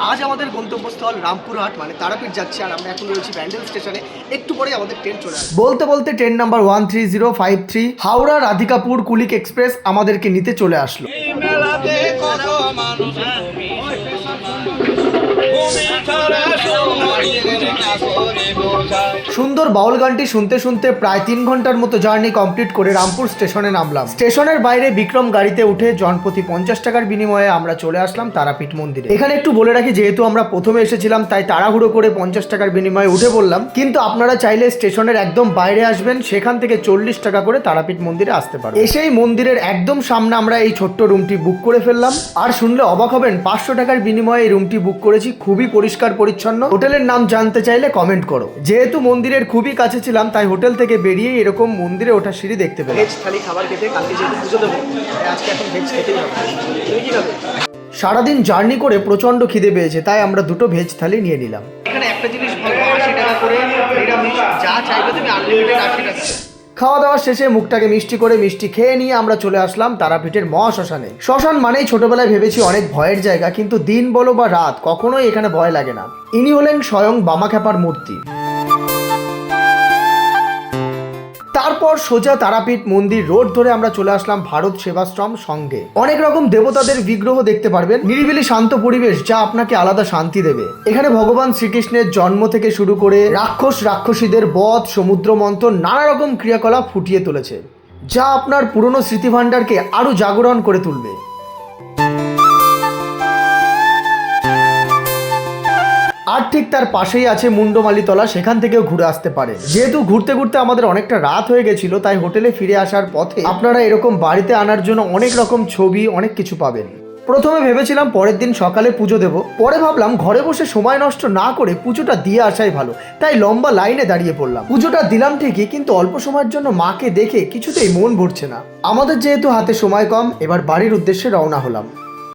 আজ আমাদের গন্তব্যস্থল রামপুরহাট মানে তারাপীঠ যাচ্ছি আর আমরা এখন রয়েছি ব্যান্ডেল স্টেশনে। একটু পরে আমাদের ট্রেন চলে আসবে। বলতে বলতে train number 13053 Howrah Radhikapur Kulik express আমাদেরকে নিতে চলে আসলো। সুন্দর বাউল গানটি শুনতে শুনতে প্রায় 3 ঘন্টার মতো জার্নি কমপ্লিট করে রামপুর স্টেশনে নামলাম। স্টেশনের বাইরে বিক্রম গাড়িতে উঠে জনপ্রতি 50 টাকার বিনিময়ে আমরা চলে আসলাম তারাপীঠ মন্দিরে। এখানে একটু বলে রাখি, যেহেতু আমরা প্রথমে এসেছিলাম তাই তাড়াহুড়ো করে 50 টাকার বিনিময়ে উঠে বললাম, কিন্তু আপনারা চাইলে স্টেশনের একদম বাইরে আসবেন, সেখান থেকে 40 টাকা করে তারাপীঠ মন্দিরে আসতে পারবেন। এসেই মন্দিরের একদম সামনে আমরা এই ছোট্ট রুমটি বুক করে ফেললাম। আর শুনলে অবাক হবেন, 500 টাকার বিনিময়ে এই রুমটি বুক করেছি। খুবই পরিষ্কার পরিচ্ছন্ন। হোটেলের নাম জানতে চাইলে কমেন্ট করো। যেহেতু মন্দিরের খুবই কাছে ছিলাম তাই হোটেল থেকে বেরিয়ে এরকম মন্দিরে ওঠার সিঁড়ি দেখতে পেলাম। ভেজ থালি খাবার খেতে, কালকে যেহেতু পুজো দেবো আজকে এখন ভেজ খেতেই হবে। তুমি কি খাবে? সারাদিন জার্নি করে প্রচন্ড খিদে পেয়েছে তাই আমরা দুটো ভেজ থালি নিয়ে নিলাম। এখানে একটা জিনিস ভালো, 80 টাকা করে নিরামিষ, যা চাইবে তুমি আনলিমিটেড 80 টাকা। খাওয়া দাওয়া শেষে মুখটাকে মিষ্টি করে মিষ্টি খেয়ে নিয়ে আমরা চলে আসলাম তারাপীঠের মহাশ্মশানে। শ্মশান মানেই ছোটবেলায় ভেবেছি অনেক ভয়ের জায়গা, কিন্তু দিন বলো বা রাত কখনোই এখানে ভয় লাগে না। ইনি হলেন স্বয়ং বামাখ্যাপার মূর্তি। তারপর সোজা তারাপীঠ মন্দির রোড ধরে আমরা চলে আসলাম ভারত সেবাশ্রম সঙ্গে। অনেক রকম দেবতাদের বিগ্রহ দেখতে পারবেন, নিরিবিলি শান্ত পরিবেশ যা আপনাকে আলাদা শান্তি দেবে। এখানে ভগবান শ্রীকৃষ্ণের জন্ম থেকে শুরু করে রাক্ষসীদের বধ, সমুদ্র মন্থন, নানা রকম ক্রিয়াকলাপ ফুটিয়ে তুলেছে, যা আপনার পুরনো স্মৃতিভাণ্ডারকে আরো জাগরণ করে তুলবে। আর ঠিক তার পাশেই আছে মুন্ডমালিতলা, সেখান থেকেও ঘুরে আসতে পারে। যেহেতু ঘুরতে ঘুরতে আমাদের অনেকটা রাত হয়ে গেছিল তাই হোটেলে ফিরে আসার পথে আপনারা এরকম বাড়িতে আনার জন্য অনেক রকম ছবি, অনেক কিছু পাবেন। প্রথমে ভেবেছিলাম পরের দিন সকালে পুজো দেব, পরে ভাবলাম ঘরে বসে সময় নষ্ট না করে পুজোটা দিয়ে আসাই ভালো, তাই লম্বা লাইনে দাঁড়িয়ে পড়লাম। পুজোটা দিলাম ঠিকই, কিন্তু অল্প সময়ের জন্য মাকে দেখে কিছুতেই মন ভরছে না। আমাদের যেহেতু হাতে সময় কম, এবার বাড়ির উদ্দেশ্যে রওনা হলাম।